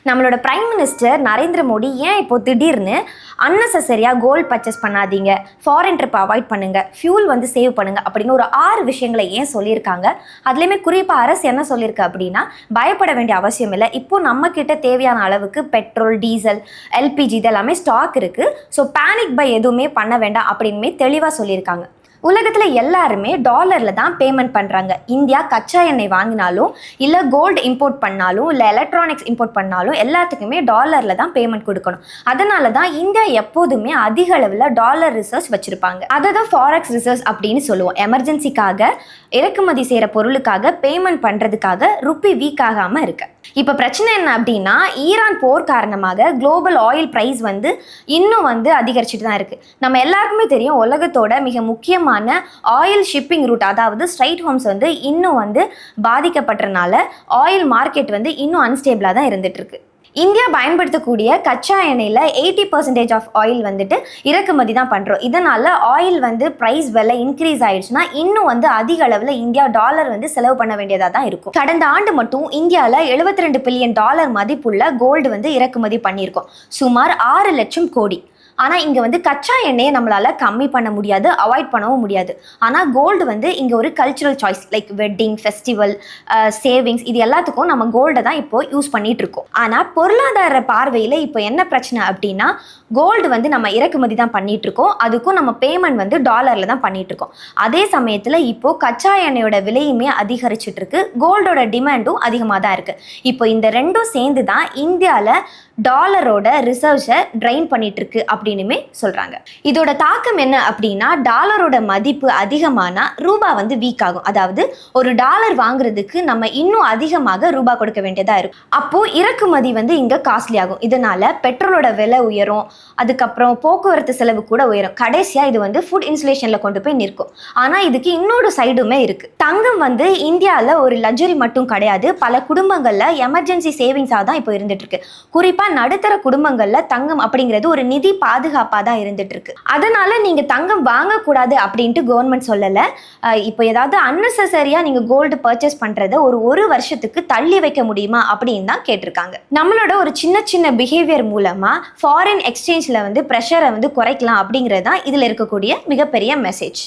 நம்மளோட prime minister Narendra Modi ஏன் இப்போ திடீர்னு அன்னெசரியாக கோல்டு பர்ச்சேஸ் பண்ணாதீங்க, ஃபாரின் ட்ரிப் அவாய்ட் பண்ணுங்க, ஃபியூல் வந்து சேவ் பண்ணுங்க அப்படின்னு ஒரு 6 விஷயங்களை ஏன் சொல்லியிருக்காங்க. அதுலேயுமே குறிப்பாக அரசு என்ன சொல்லியிருக்கு அப்படின்னா, பயப்பட வேண்டிய அவசியம் இல்லை, இப்போ நம்ம கிட்ட தேவையான அளவுக்கு பெட்ரோல், டீசல், எல்பிஜி இது எல்லாமே ஸ்டாக் இருக்கு. ஸோ பேனிக் பை எதுவுமே பண்ண வேண்டாம் அப்படின்னு தெளிவாக சொல்லியிருக்காங்க. உலகத்தில் எல்லாருமே டாலரில் தான் பேமெண்ட் பண்ணுறாங்க. இந்தியா கச்சா எண்ணெய் வாங்கினாலும் இல்லை கோல்டு இம்போர்ட் பண்ணாலும் இல்லை எலக்ட்ரானிக்ஸ் இம்போர்ட் பண்ணாலும் எல்லாத்துக்குமே டாலரில் தான் பேமெண்ட் கொடுக்கணும். அதனால தான் இந்தியா எப்போதுமே அதிக அளவில் டாலர் ரிசர்வ்ஸ் வச்சுருப்பாங்க. அதை தான் ஃபாரெக்ஸ் ரிசர்வ்ஸ் அப்படின்னு சொல்லுவோம். எமர்ஜென்சிக்காக இறக்குமதி செய்கிற பொருளுக்காக பேமெண்ட் பண்ணுறதுக்காக ருப்பி வீக் ஆகாமல் இருக்கு. இப்போ பிரச்சனை என்ன அப்படின்னா, ஈரான் போர் காரணமாக குளோபல் ஆயில் ப்ரைஸ் வந்து இன்னும் வந்து அதிகரிச்சுட்டு தான் இருக்குது. நம்ம எல்லாருக்குமே தெரியும், உலகத்தோட மிக முக்கியமான ஆயில் ஷிப்பிங் ரூட் அதாவது ஸ்ட்ரைட் ஹோம்ஸ் வந்து இன்னும் வந்து பாதிக்கப்பட்டனால ஆயில் மார்க்கெட் வந்து இன்னும் அன்ஸ்டேபிளாக தான் இருந்துட்டு இருக்கு. இந்தியா பயன்படுத்தக்கூடிய கச்சா எண்ணெயில் 80% ஆஃப் ஆயில் வந்துட்டு இறக்குமதி தான் பண்ணுறோம். இதனால் ஆயில் வந்து ப்ரைஸ் விலை இன்க்ரீஸ் ஆயிடுச்சுன்னா இன்னும் வந்து அதிக அளவில் இந்தியா டாலர் வந்து செலவு பண்ண வேண்டியதாக தான் இருக்கும். கடந்த ஆண்டு மட்டும் இந்தியாவில் $72 பில்லியன் மதிப்புள்ள கோல்டு வந்து இறக்குமதி பண்ணியிருக்கோம், சுமார் 6 லட்சம் கோடி. ஆனால் இங்கே வந்து கச்சா எண்ணெயை நம்மளால் கம்மி பண்ண முடியாது, அவாய்ட் பண்ணவும் முடியாது. ஆனால் கோல்டு வந்து இங்கே ஒரு cultural choice, like wedding, festival, savings, இது எல்லாத்துக்கும் நம்ம கோல்டை தான் இப்போ யூஸ் பண்ணிட்டு இருக்கோம். ஆனால் பொருளாதார பார்வையில் இப்போ என்ன பிரச்சனை அப்படின்னா, கோல்டு வந்து நம்ம இறக்குமதி தான் பண்ணிட்டு இருக்கோம், அதுக்கும் நம்ம பேமெண்ட் வந்து டாலரில் தான் பண்ணிட்டு இருக்கோம். அதே சமயத்தில் இப்போ கச்சா எண்ணெயோட விலையுமே அதிகரிச்சுட்டு இருக்கு, கோல்டோட டிமாண்டும் அதிகமாக தான் இருக்கு. இப்போ இந்த ரெண்டும் சேர்ந்து தான் இந்தியாவில் டாலரோட ரிசர்வ்ஸை ட்ரைன் பண்ணிட்டு இருக்கு அப்படின்னுமே சொல்றாங்க. இதோட தாக்கம் என்ன அப்படின்னா, டாலரோட மதிப்பு அதிகமானா ரூபா வந்து வீக் ஆகும். அதாவது ஒரு டாலர் வாங்குறதுக்கு நம்ம இன்னும் அதிகமாக ரூபா கொடுக்க வேண்டியதா இருக்கும். அப்போ இறக்குமதி வந்து இங்க காஸ்ட்லி ஆகும். இதனால பெட்ரோலோட விலை உயரும், அதுக்கப்புறம் போக்குவரத்து செலவு கூட உயரும். கடைசியா இது வந்து ஃபுட் இன்ஃப்ளேஷன்ல கொண்டு போய் நிற்கும். ஆனா இதுக்கு இன்னொரு சைடுமே இருக்கு. தங்கம் வந்து இந்தியாவில் ஒரு லக்ஸரி மட்டும் கிடையாது, பல குடும்பங்கள்ல எமர்ஜென்சி சேவிங்ஸாக தான் இப்போ இருந்துட்டு இருக்கு. குறிப்பா நடுத்தர குடும்பங்கள்ல தங்கம் அப்படிங்கிறது ஒரு நிதி பாதுகாப்பா தான் இருந்துட்டு இருக்கு. அதனால நீங்க தங்கம் வாங்கக்கூடாது அப்படின்ட்டு கவர்மெண்ட் சொல்லல. இப்போ ஏதாவது அன்னெசரியா நீங்க கோல்டு பர்ச்சேஸ் பண்றதை ஒரு வருஷத்துக்கு தள்ளி வைக்க முடியுமா அப்படின்னு தான் கேட்டிருக்காங்க. நம்மளோட ஒரு சின்ன சின்ன பிஹேவியர் மூலமா ஃபாரின் எக்ஸ்சேஞ்ச்ல வந்து ப்ரெஷரை வந்து குறைக்கலாம் அப்படிங்கிறது தான் இதுல இருக்கக்கூடிய மிகப்பெரிய மெசேஜ்.